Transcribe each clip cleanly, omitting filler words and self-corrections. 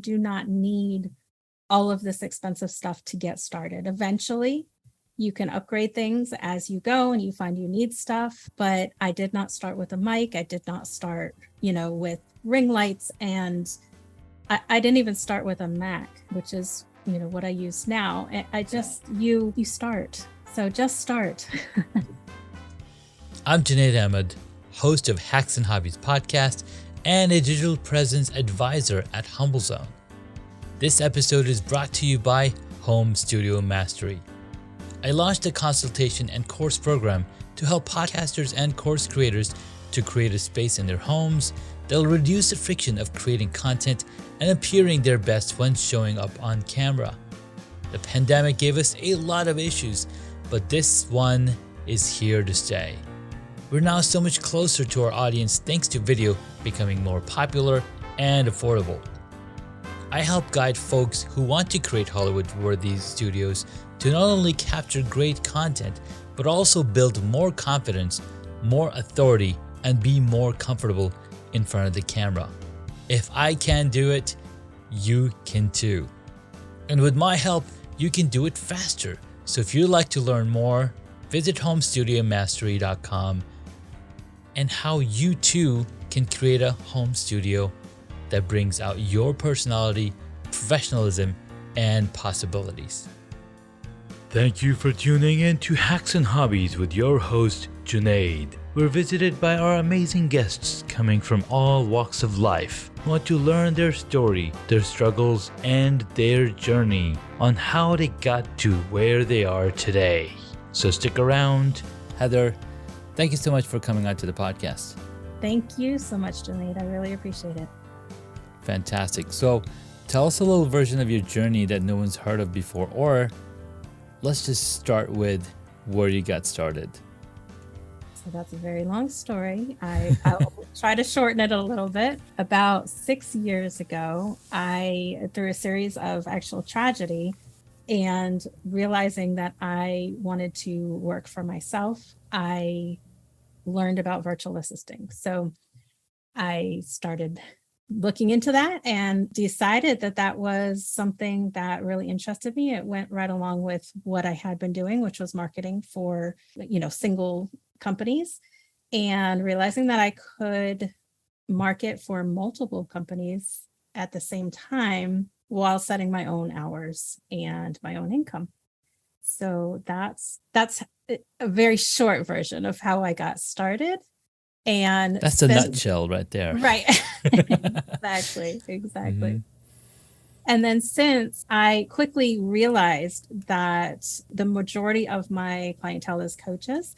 you do not need all of this expensive stuff to get started. Eventually, you can upgrade things as you go and you find you need stuff. But I did not start with a mic. I did not start, with ring lights. And I didn't even start with a Mac, which is, what I use now. I just, you start. So just start. I'm Junaid Ahmed, host of Hacks and Hobbies podcast and a digital presence advisor at HumbleZone. This episode is brought to you by Home Studio Mastery. I launched a consultation and course program to help podcasters and course creators to create a space in their homes that'll reduce the friction of creating content and appearing their best when showing up on camera. The pandemic gave us a lot of issues, but this one is here to stay. We're now so much closer to our audience thanks to video becoming more popular and affordable. I help guide folks who want to create Hollywood-worthy studios to not only capture great content, but also build more confidence, more authority, and be more comfortable in front of the camera. If I can do it, you can too. And with my help, you can do it faster. So if you'd like to learn more, visit homestudiomastery.com and how you too can create a home studio that brings out your personality, professionalism, and possibilities. Thank you for tuning in to Hacks and Hobbies with your host, Junaid. We're visited by our amazing guests coming from all walks of life who want to learn their story, their struggles, and their journey on how they got to where they are today. So stick around. Heather, thank you so much for coming on to the podcast. Thank you so much, Junaid. I really appreciate it. Fantastic. So tell us a little version of your journey that no one's heard of before, or let's just start with where you got started. So that's a very long story. I'll try to shorten it a little bit. About 6 years ago, through a series of actual tragedy and realizing that I wanted to work for myself, I learned about virtual assisting. So I started looking into that and decided that that was something that really interested me. It went right along with what I had been doing, which was marketing for, single companies, and realizing that I could market for multiple companies at the same time while setting my own hours and my own income. So that's a very short version of how I got started. And that's a nutshell right there. Right. Exactly. Mm-hmm. And then since I quickly realized that the majority of my clientele is coaches,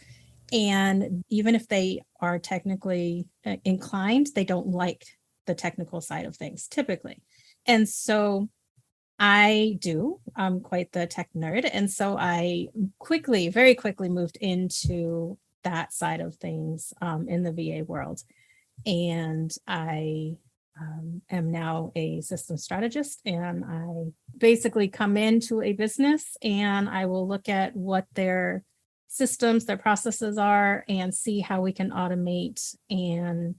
and even if they are technically inclined, they don't like the technical side of things typically. And so I'm quite the tech nerd. And so I very quickly moved into that side of things in the VA world. And I am now a system strategist, and I basically come into a business and I will look at what their systems, their processes are, and see how we can automate and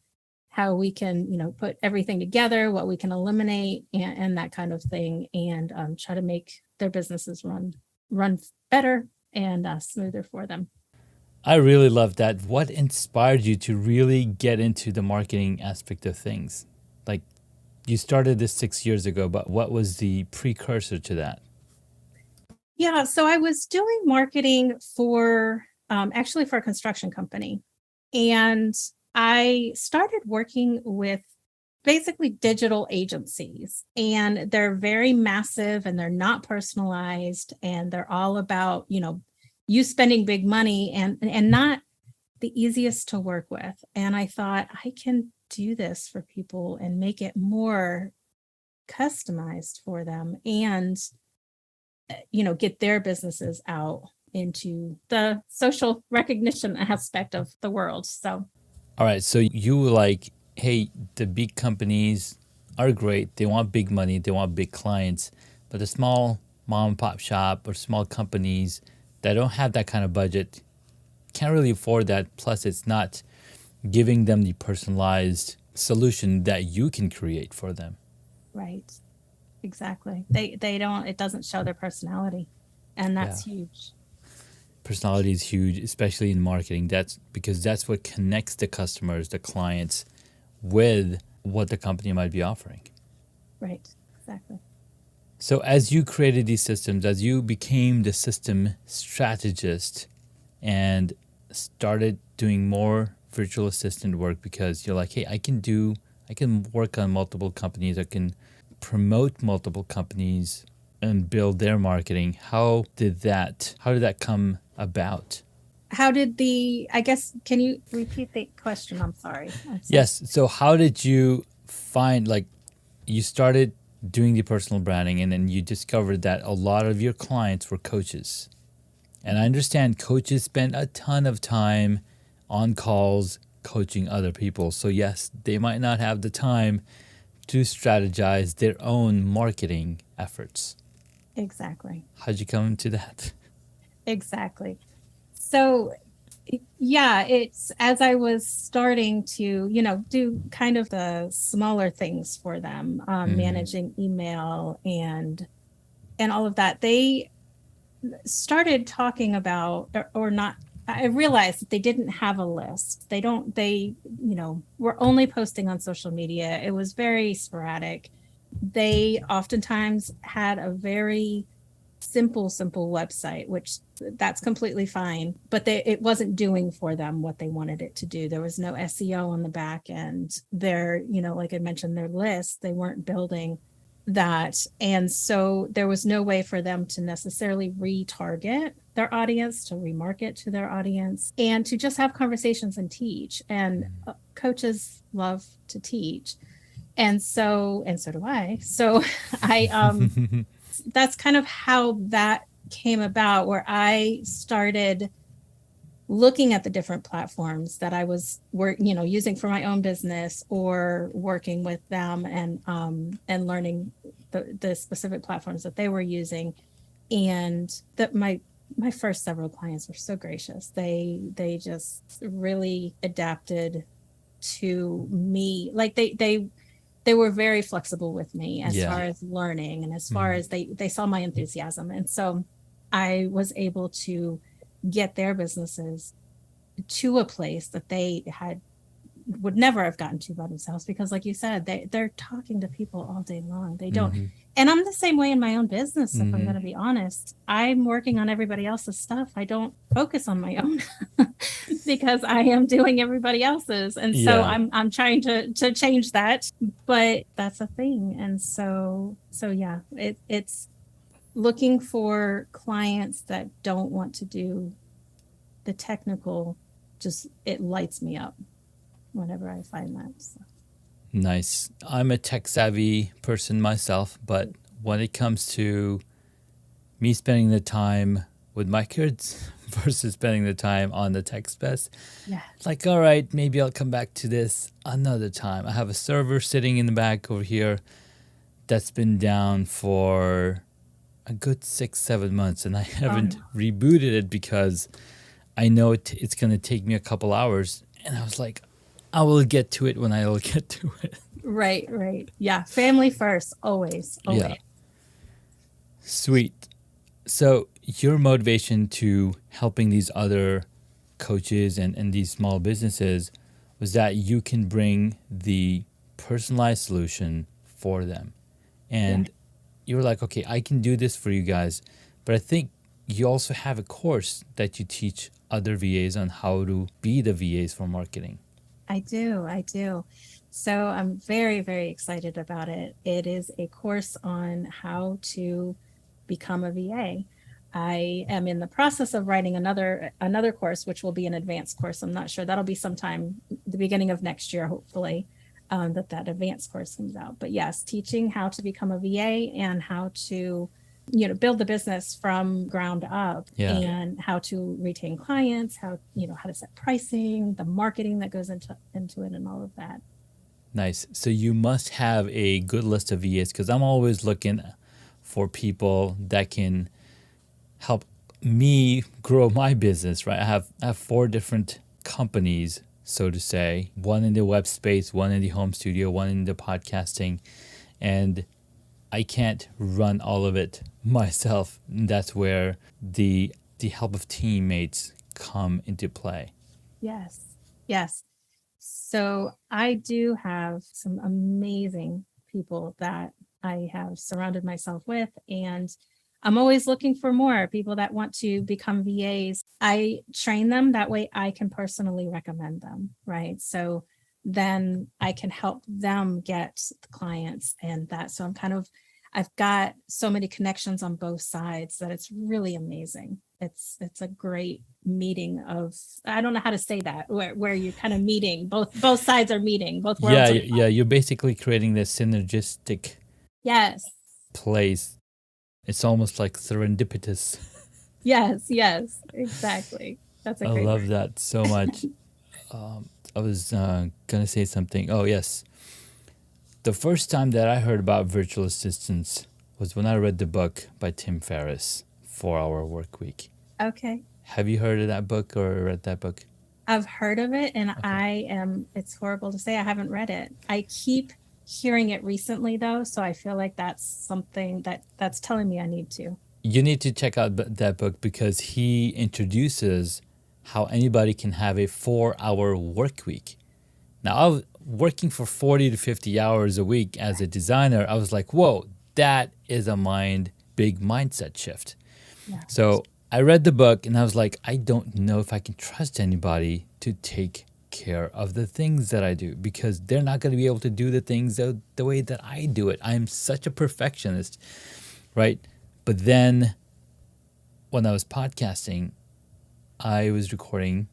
how we can, put everything together, what we can eliminate, and that kind of thing, and try to make their businesses run better and smoother for them. I really love that. What inspired you to really get into the marketing aspect of things? Like, you started this 6 years ago, but what was the precursor to that? Yeah, so I was doing marketing for a construction company. And I started working with basically digital agencies. And they're very massive and they're not personalized. And they're all about, you spending big money and not the easiest to work with. And I thought, I can do this for people and make it more customized for them and, get their businesses out into the social recognition aspect of the world. So, all right. So you were like, hey, the big companies are great. They want big money. They want big clients. But the small mom and pop shop or small companies that don't have that kind of budget can't really afford that. Plus, it's not giving them the personalized solution that you can create for them. Right. Exactly. They don't, it doesn't show their personality. And Yeah. that's huge. Personality is huge, especially in marketing. That's because that's what connects the customers, the clients, with what the company might be offering. Right. Exactly. So as you created these systems, as you became the system strategist and started doing more virtual assistant work because you're like, hey, I can work on multiple companies, I can promote multiple companies and build their marketing. How did that come about? How did I guess, can you repeat the question? I'm sorry. Yes. So how did you find, like, you started doing the personal branding and then you discovered that a lot of your clients were coaches. And I understand coaches spend a ton of time on calls coaching other people. So yes, they might not have the time to strategize their own marketing efforts. Exactly. How'd you come to that? Exactly. So yeah, it's as I was starting to, do kind of the smaller things for them, managing email and all of that. They started talking about, or not, I realized that they didn't have a list. They were only posting on social media. It was very sporadic. They oftentimes had a very simple website, which that's completely fine, but it wasn't doing for them what they wanted it to do. There was no SEO on the back end. Like I mentioned, their list, they weren't building that. And so there was no way for them to necessarily retarget their audience, to remarket to their audience, and to just have conversations and teach. And coaches love to teach. And so do I. So I, that's kind of how that came about, where I started looking at the different platforms that I was using for my own business or working with them, and learning the specific platforms that they were using. And that my first several clients were so gracious. They just really adapted to me. Like they were very flexible with me as far as learning, and as far as they saw my enthusiasm. And so I was able to get their businesses to a place that they would never have gotten to by themselves, because like you said, they're talking to people all day long. They don't. And I'm the same way in my own business. If I'm going to be honest, I'm working on everybody else's stuff. I don't focus on my own because I am doing everybody else's. And so I'm trying to change that, but that's a thing. And so yeah, it's looking for clients that don't want to do the technical. Just, it lights me up whenever I find that. So. Nice. I'm a tech savvy person myself, but when it comes to me spending the time with my kids versus spending the time on the tech specs, it's like, all right, maybe I'll come back to this another time. I have a server sitting in the back over here that's been down for a good 6-7 months, and I haven't rebooted it because I know it's going to take me a couple hours. And I was like, I will get to it when I will get to it. Right. Yeah. Family first, always. Yeah. Sweet. So your motivation to helping these other coaches and these small businesses was that you can bring the personalized solution for them. And you were like, okay, I can do this for you guys. But I think you also have a course that you teach other VAs on how to be the VAs for marketing. I do. So I'm very, very excited about it. It is a course on how to become a VA. I am in the process of writing another course, which will be an advanced course. I'm not sure. That'll be sometime the beginning of next year, hopefully, that advanced course comes out. But yes, teaching how to become a VA and how to build the business from ground up, and how to retain clients, how to set pricing, the marketing that goes into it, and all of that. Nice. So you must have a good list of VAs, because I'm always looking for people that can help me grow my business, right? I have 4 different companies, so to say, one in the web space, one in the home studio, one in the podcasting, and I can't run all of it myself. That's where the help of teammates come into play. Yes. Yes. So I do have some amazing people that I have surrounded myself with, and I'm always looking for more people that want to become VAs. I train them that way I can personally recommend them, right? So then I can help them get the clients and that. So I've got so many connections on both sides that it's really amazing. It's a great meeting of, I don't know how to say that, where you're kind of meeting, both sides are meeting, both worlds are. Yeah, you're basically creating this synergistic Yes. place. It's almost like serendipitous. Yes, exactly. That's a I great love word. that so much. I was gonna say something. Oh yes, the first time that I heard about virtual assistants was when I read the book by Tim Ferriss, 4 Hour Work Week. Okay. Have you heard of that book or read that book? I've heard of it, and Okay. it's horrible to say I haven't read it. I keep hearing it recently though, so I feel like that's something that's telling me I need to. You need to check out that book because he introduces how anybody can have a 4 hour work week. Now, I was working for 40 to 50 hours a week as a designer. I was like, whoa, that is a big mindset shift. Yeah. So I read the book and I was like, I don't know if I can trust anybody to take care of the things that I do because they're not going to be able to do the things the way that I do it. I'm such a perfectionist, right? But then when I was podcasting, I was recording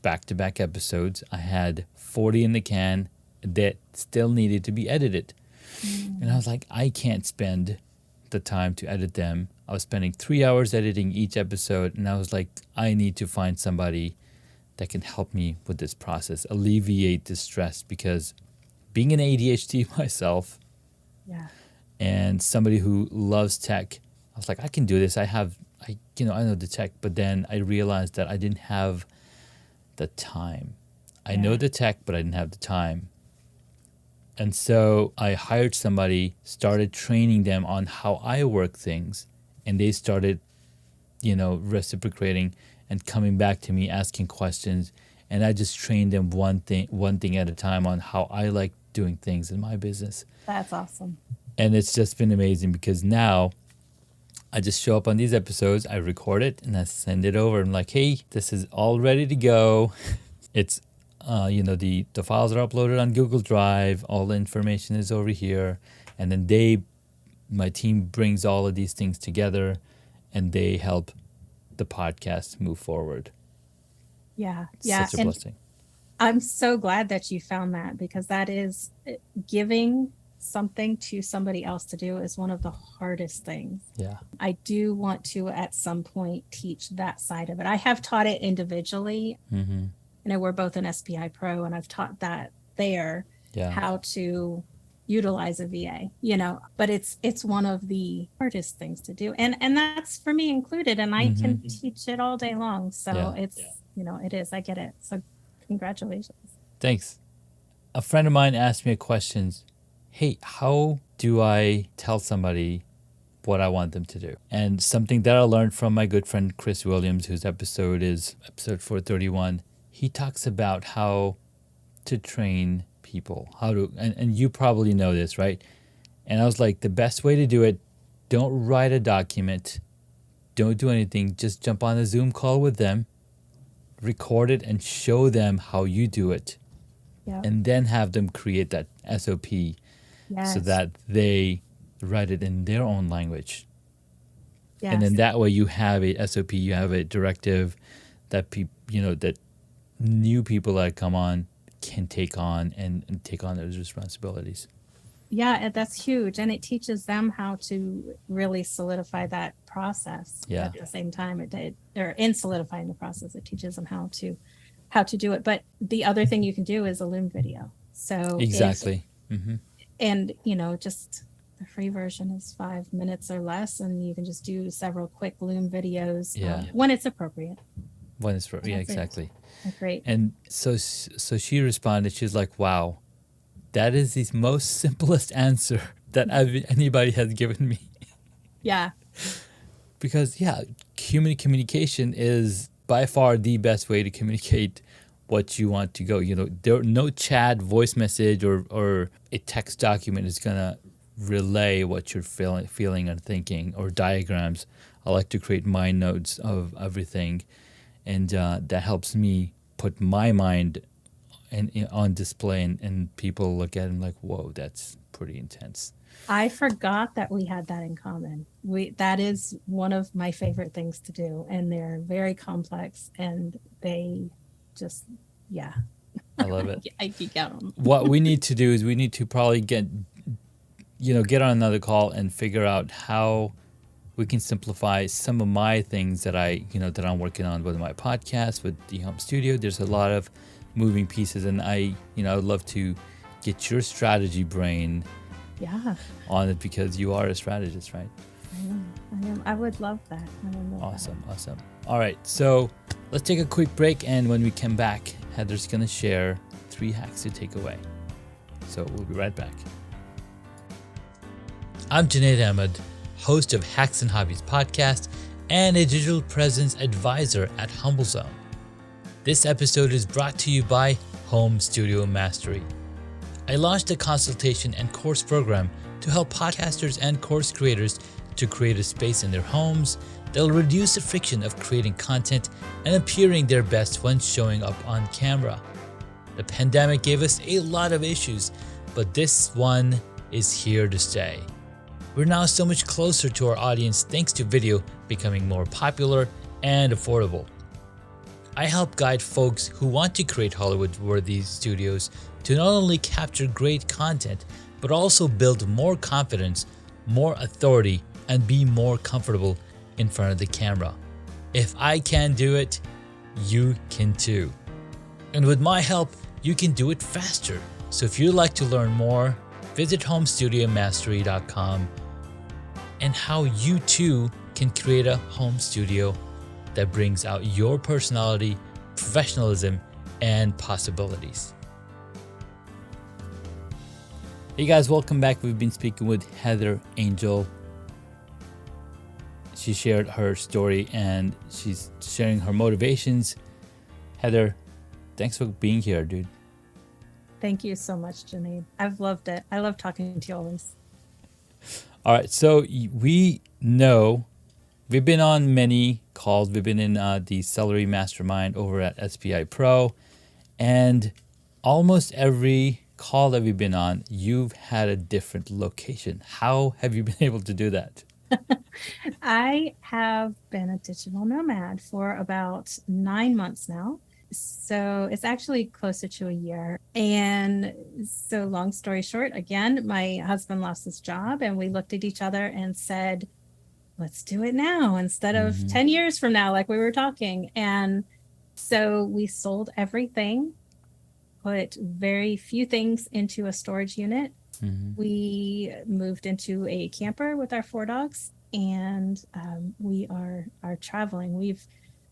back-to-back episodes. I had 40 in the can that still needed to be edited. And I was like, I can't spend the time to edit them. I was spending 3 hours editing each episode, and I was like, I need to find somebody that can help me with this process, alleviate the stress, because being an ADHD myself Yeah. and somebody who loves tech, I was like, I can do this. I know the tech, but then I realized that I didn't have the time. I know the tech, but I didn't have the time. And so I hired somebody, started training them on how I work things, and they started, reciprocating and coming back to me, asking questions. And I just trained them one thing at a time on how I like doing things in my business. That's awesome. And it's just been amazing because now I just show up on these episodes, I record it, and I send it over. I'm like, hey, this is all ready to go. It's, the files are uploaded on Google Drive. All the information is over here. And then my team brings all of these things together and they help the podcast move forward. Yeah. It's Yeah. such a blessing. I'm so glad that you found that, because that is giving something to somebody else to do is one of the hardest things. Yeah. I do want to at some point teach that side of it. I have taught it individually. Mm-hmm. We're both an SPI Pro, and I've taught that there, Yeah. how to utilize a VA, but it's one of the hardest things to do. And that's for me included. And I can teach it all day long. So it's, it is, I get it. So congratulations. Thanks. A friend of mine asked me a question. Hey, how do I tell somebody what I want them to do? And something that I learned from my good friend Chris Williams, whose episode is episode 431, he talks about how to train people, and you probably know this, right? And I was like, the best way to do it, don't write a document, don't do anything, just jump on a Zoom call with them, record it, and show them how you do it. Yeah. And then have them create that SOP so that they write it in their own language. Yes. And then that way you have a SOP, you have a directive that that new people that come on can take on and take on those responsibilities. Yeah, that's huge. And it teaches them how to really solidify that process. At the same time in solidifying the process, it teaches them how to do it. But the other thing you can do is a Loom video. So exactly. And just the free version is 5 minutes or less, and you can just do several quick Loom videos when it's appropriate. Exactly. Great. And so she responded. She was like, "Wow, that is the most simplest answer that anybody has given me. Yeah. Because human communication is by far the best way to communicate what you want to go. No chat, voice message, or a text document is gonna relay what you're feeling and thinking, or diagrams. I like to create mind notes of everything, and that helps me put my mind on display, and people look at it and like, whoa, that's pretty intense. I forgot that we had that in common. That is one of my favorite things to do, and they're very complex, and they just, I love it. I geek out on them. What we need to do is we need to probably get on another call and figure out how we can simplify some of my things that that I'm working on with my podcast, with the home studio. There's a lot of moving pieces, and I would love to get your strategy brain on it, because you are a strategist, right? I am. I would love that. Awesome. All right, so let's take a quick break, and when we come back, Heather's going to share 3 hacks to take away. So we'll be right back. I'm Junaid Ahmed, host of Hacks and Hobbies podcast and a digital presence advisor at HumbleZone. This episode is brought to you by Home Studio Mastery. I launched a consultation and course program to help podcasters and course creators to create a space in their homes that will reduce the friction of creating content and appearing their best when showing up on camera. The pandemic gave us a lot of issues, but this one is here to stay. We're now so much closer to our audience thanks to video becoming more popular and affordable. I help guide folks who want to create Hollywood-worthy studios to not only capture great content, but also build more confidence, more authority, and be more comfortable in front of the camera. If I can do it, you can too. And with my help, you can do it faster. So if you'd like to learn more, visit homestudiomastery.com and how you too can create a home studio that brings out your personality, professionalism, and possibilities. Hey guys, welcome back. We've been speaking with Heather Angel. She shared her story and she's sharing her motivations. Heather, thanks for being here, dude. Thank you so much, Junaid. I've loved it. I love talking to you always. All right, so we know we've been on many calls. We've been in the Celery Mastermind over at SPI Pro, and almost every call that we've been on, you've had a different location. How have you been able to do that? I have been a digital nomad for about 9 months now. So it's actually closer to a year. And so long story short, again, my husband lost his job and we looked at each other and said, let's do it now instead of 10 years from now, like we were talking. And so we sold everything, put very few things into a storage unit. We moved into a camper with our 4 dogs, and we are traveling. We've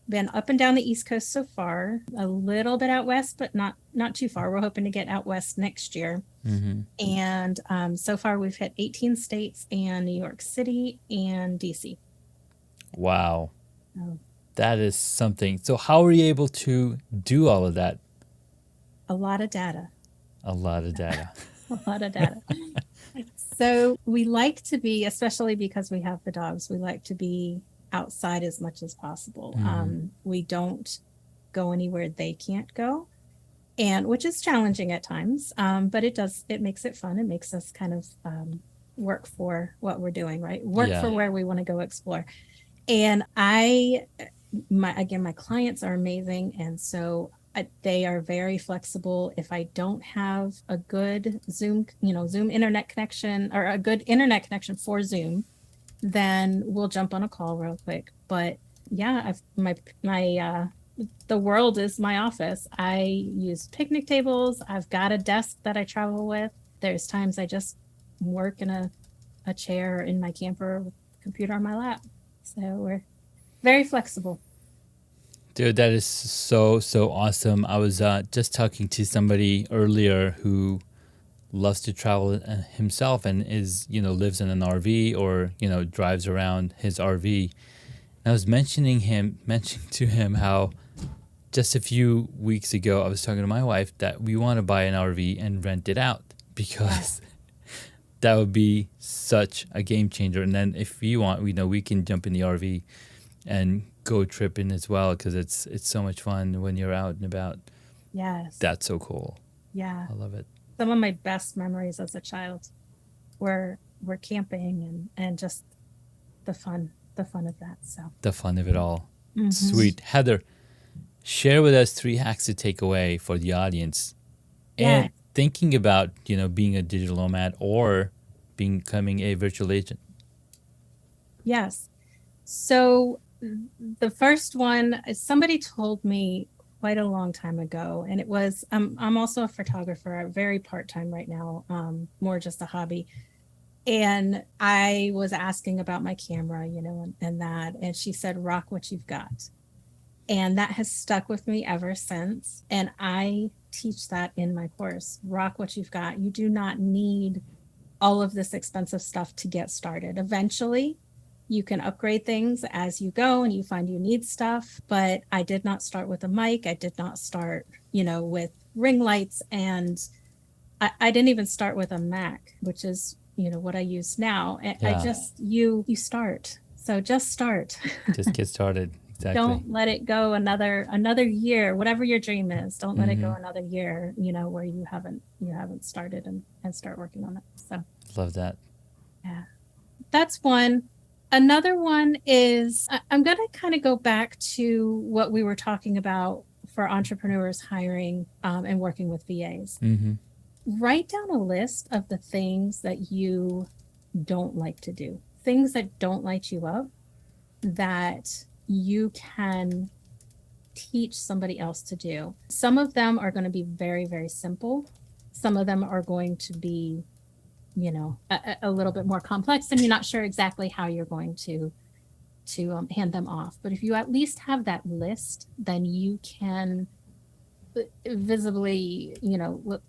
been up and down the East Coast so far, a little bit out west, but not too far. We're hoping to get out west next year. And so far we've hit 18 states and New York City and DC. Wow. Oh. That is something. So how were you able to do all of that? A lot of data. A lot of data. A lot of data. So we like to be, especially because we have the dogs, we like to be outside as much as possible. We don't go anywhere they can't go, and which is challenging at times, but it makes it fun. It makes us kind of work for what we're doing, right? Work for where we want to go explore. And my clients are amazing, and so they are very flexible. If I don't have a good Zoom internet connection, or a good internet connection for Zoom, then we'll jump on a call real quick. But yeah, the world is my office. I use picnic tables. I've got a desk that I travel with. There's times I just work in a chair in my camper with a computer on my lap. So we're very flexible. Dude, that is so awesome. I was just talking to somebody earlier who loves to travel himself and lives in an RV or, drives around his RV. And I was mentioning to him how just a few weeks ago, I was talking to my wife that we want to buy an RV and rent it out because that would be such a game changer. And then if we want, we can jump in the RV and go tripping as well because it's so much fun when you're out and about. Yes. That's so cool. Yeah. I love it. Some of my best memories as a child were camping and just the fun of that. So the fun of it all. Mm-hmm. Sweet. Heather, share with us 3 hacks to take away for the audience. Yeah. And thinking about, being a digital nomad or becoming a virtual agent. Yes. So the first one, somebody told me quite a long time ago, and it was, I'm also a photographer, very part-time right now, more just a hobby. And I was asking about my camera, and that, and she said, rock what you've got. And that has stuck with me ever since. And I teach that in my course, rock what you've got. You do not need all of this expensive stuff to get started. Eventually, you can upgrade things as you go and you find you need stuff. But I did not start with a mic. I did not start, with ring lights. And I didn't even start with a Mac, which is, what I use now. I just, you start. So just start. Just get started. Exactly. Don't let it go another year, whatever your dream is. Don't let it go another year, where you haven't started and start working on it. So love that. Yeah, that's one. Another one is I'm going to kind of go back to what we were talking about for entrepreneurs hiring and working with VAs. Mm-hmm. Write down a list of the things that you don't like to do, things that don't light you up, that you can teach somebody else to do. Some of them are going to be very, very simple. Some of them are going to be, a little bit more complex, and you're not sure exactly how you're going to hand them off. But if you at least have that list, then you can visibly,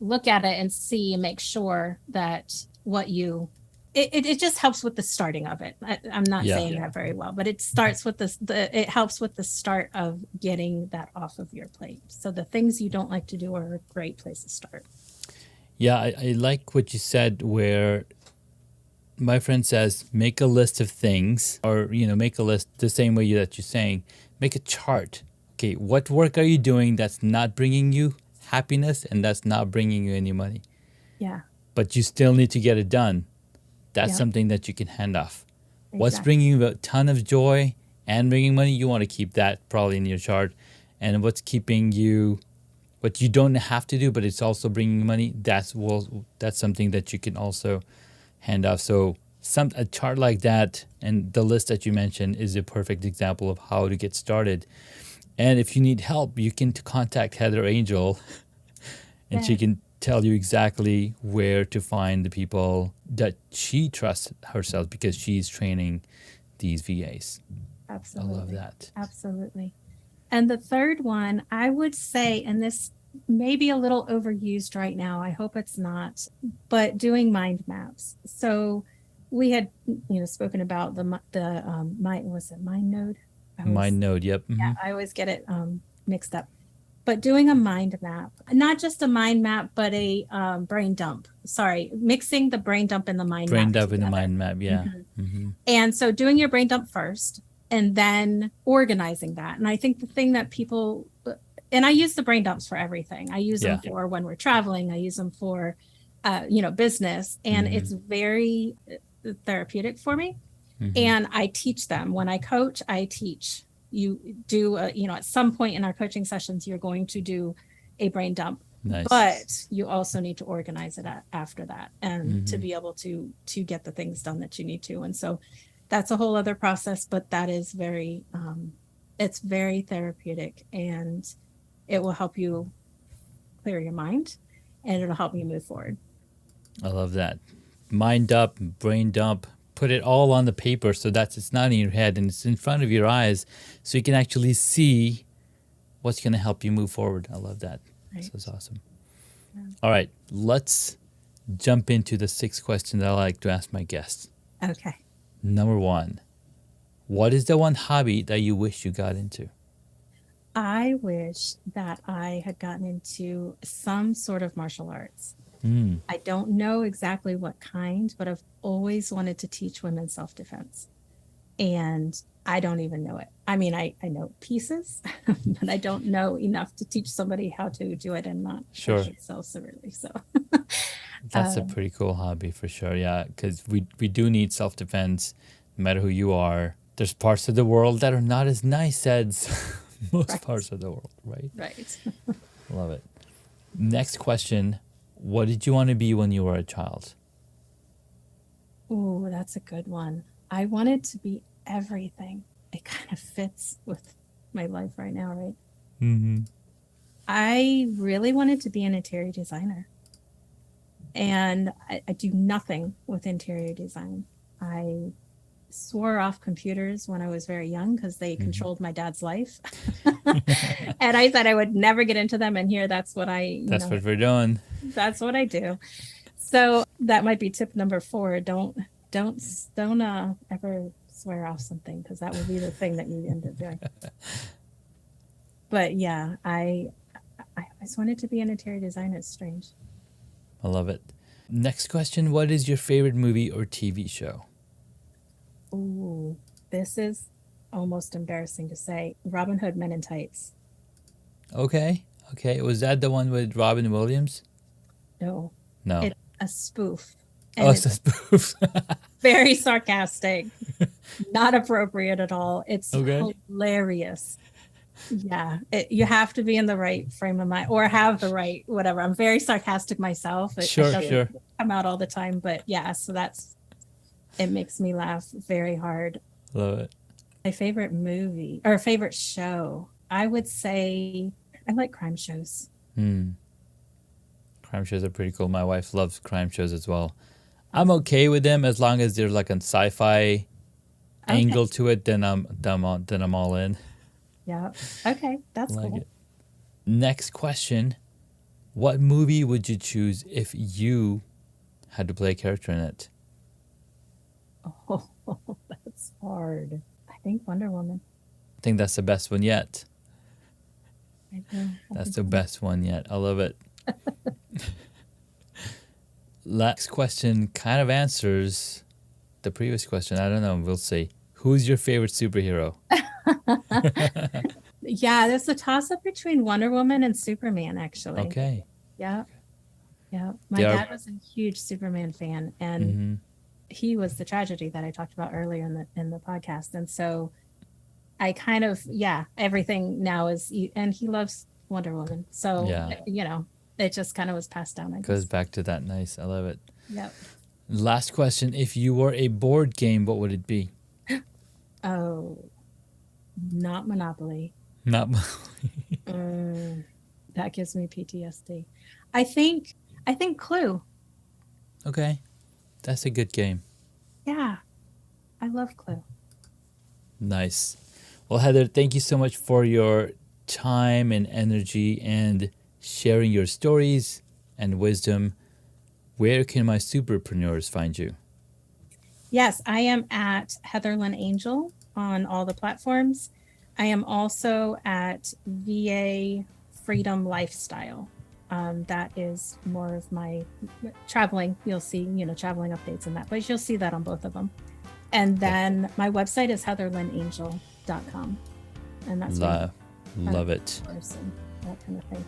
look at it and see and make sure that what you it just helps with the starting of it. I'm not saying that very well, but it starts with it helps with the start of getting that off of your plate. So the things you don't like to do are a great place to start. Yeah, I like what you said, where my friend says, make a list of things, or, make a list the same way that you're saying, make a chart. Okay, what work are you doing that's not bringing you happiness and that's not bringing you any money? Yeah. But you still need to get it done. That's something that you can hand off. Exactly. What's bringing you a ton of joy and bringing money, you want to keep that probably in your chart. And what's keeping you, what you don't have to do, but it's also bringing money, that's something that you can also hand off. So a chart like that and the list that you mentioned is a perfect example of how to get started. And if you need help, you can contact Heather Angel and she can tell you exactly where to find the people that she trusts herself, because she's training these VAs. Absolutely. I love that. Absolutely. And the third one, I would say, and this may be a little overused right now, I hope it's not, but doing mind maps. So we had, spoken about the Mind Node? Mind Node, yep. Mm-hmm. Yeah, I always get it mixed up. But doing a mind map, not just a mind map, but a brain dump. Sorry, mixing the brain dump and the mind map. Brain dump and the mind map, yeah. Mm-hmm. Mm-hmm. And so doing your brain dump first and then organizing that. And I think the thing that people, and I use the brain dumps for everything. I use them for when we're traveling. I use them for, business. And it's very therapeutic for me. Mm-hmm. And I teach them. When I coach, I teach. You do, at some point in our coaching sessions, you're going to do a brain dump. Nice. But you also need to organize it after that and to be able to get the things done that you need to. And so that's a whole other process, but that is very, it's very therapeutic, and it will help you clear your mind, and it'll help you move forward. I love that. Mind dump, brain dump. Put it all on the paper so that it's not in your head and it's in front of your eyes, so you can actually see what's going to help you move forward. I love that. Right. This is awesome. Yeah. All right, let's jump into the 6 questions that I like to ask my guests. Okay. Number 1, what is the one hobby that you wish you got into? I wish that I had gotten into some sort of martial arts. I don't know exactly what kind, but I've always wanted to teach women self-defense. And I don't even know it. I mean, I know pieces, but I don't know enough to teach somebody how to do it and not Sure. hurt themselves severely. So That's a pretty cool hobby for sure. Yeah, because we do need self-defense no matter who you are. There's parts of the world that are not as nice as most parts of the world, right? Right. Love it. Next question. What did you want to be when you were a child? Oh, that's a good one. I wanted to be everything. It kind of fits with my life right now, right? Mm-hmm. I really wanted to be an interior designer. And I do nothing with interior design. I swore off computers when I was very young because they controlled my dad's life. And I said I would never get into them. And here, that's what what we're doing. That's what I do. So that might be tip number 4. Don't ever swear off something, because that will be the thing that you end up doing. But yeah, I always wanted to be an interior designer. It's strange. I love it. Next question. What is your favorite movie or TV show? Ooh, this is almost embarrassing to say. Robin Hood Men in Tights. Okay. Was that the one with Robin Williams? No. No. It's a spoof. And it's a spoof. Very sarcastic. Not appropriate at all. It's hilarious. Yeah. You have to be in the right frame of mind, or have the right whatever. I'm very sarcastic myself. It doesn't come out all the time. But yeah, so it makes me laugh very hard. Love it. My favorite movie or favorite show, I would say I like crime shows. Crime shows are pretty cool. My wife loves crime shows as well. I'm okay with them as long as there's like a sci-fi angle to it. Then I'm all in. Yeah. Okay, that's cool. It. Next question: what movie would you choose if you had to play a character in it? Oh, that's hard. I think Wonder Woman. I think that's the best one yet. I know. That's the best one yet. I love it. Last question kind of answers the previous question. I don't know. We'll see. Who's your favorite superhero? Yeah, there's a toss-up between Wonder Woman and Superman, actually. Okay. Yeah. My dad was a huge Superman fan, and he was the tragedy that I talked about earlier in the podcast. And so I kind of, everything now is, and he loves Wonder Woman. So, it just kind of was passed down. Goes back to that. Nice. I love it. Yep. Last question. If you were a board game, what would it be? Oh, not Monopoly. Not Monopoly. That gives me PTSD. I think Clue. Okay. That's a good game. Yeah. I love Clue. Nice. Well, Heather, thank you so much for your time and energy and sharing your stories and wisdom. Where can my superpreneurs find you? Yes, I am at Heather Lynn Angel on all the platforms. I am also at VA Freedom Lifestyle. That is more of my traveling. You'll see, traveling updates and that, but you'll see that on both of them. And then my website is heatherlynnangel.com. And that's love it. And that kind of thing.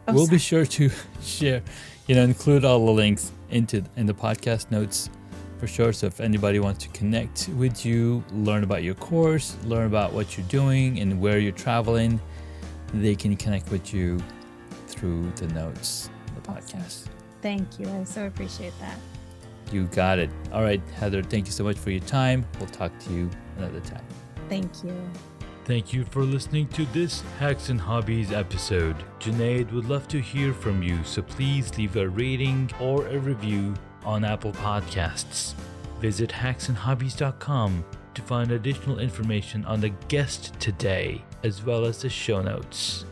We'll be sure to share, include all the links in the podcast notes for sure. So if anybody wants to connect with you, learn about your course, learn about what you're doing and where you're traveling, they can connect with you through the notes of the podcast. Thank you. I so appreciate that. You got it. All right, Heather, thank you so much for your time. We'll talk to you another time. Thank you. Thank you for listening to this Hacks and Hobbies episode. Junaid would love to hear from you, so please leave a rating or a review on Apple Podcasts. Visit hacksandhobbies.com to find additional information on the guest today, as well as the show notes.